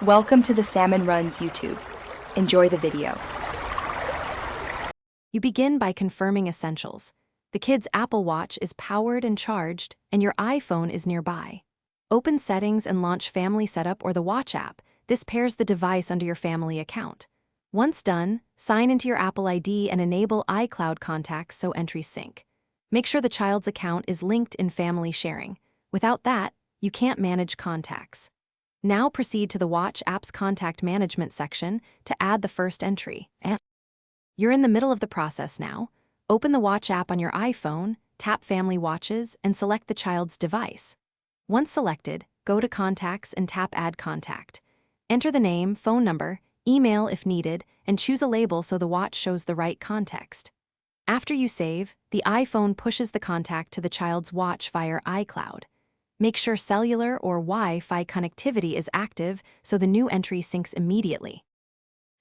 Welcome to the Salmon Runs YouTube. Enjoy the video. You begin by confirming essentials. The kid's Apple Watch is powered and charged, and your iPhone is nearby. Open Settings and launch Family Setup or the Watch app. This pairs the device under your family account. Once done, sign into your Apple ID and enable iCloud contacts so entries sync. Make sure the child's account is linked in family sharing. Without that, you can't manage contacts. Now proceed to the Watch app's contact management section to add the first entry. You're in the middle of the process now. Open the Watch app on your iPhone, tap Family Watches, and select the child's device. Once selected, go to Contacts and tap Add Contact. Enter the name, phone number, email if needed, and choose a label so the watch shows the right context. After you save, the iPhone pushes the contact to the child's watch via iCloud. Make sure cellular or Wi-Fi connectivity is active so the new entry syncs immediately.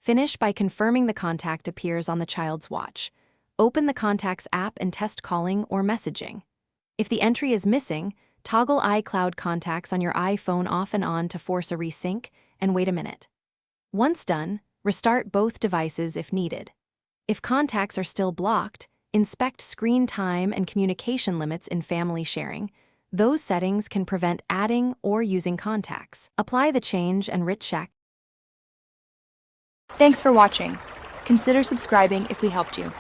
Finish by confirming the contact appears on the child's watch. Open the Contacts app and test calling or messaging. If the entry is missing, toggle iCloud contacts on your iPhone off and on to force a resync, and wait a minute. Once done, restart both devices if needed. If contacts are still blocked, inspect screen time and communication limits in family sharing. Those settings can prevent adding or using contacts. Apply the change and recheck. Thanks for watching. Consider subscribing if we helped you.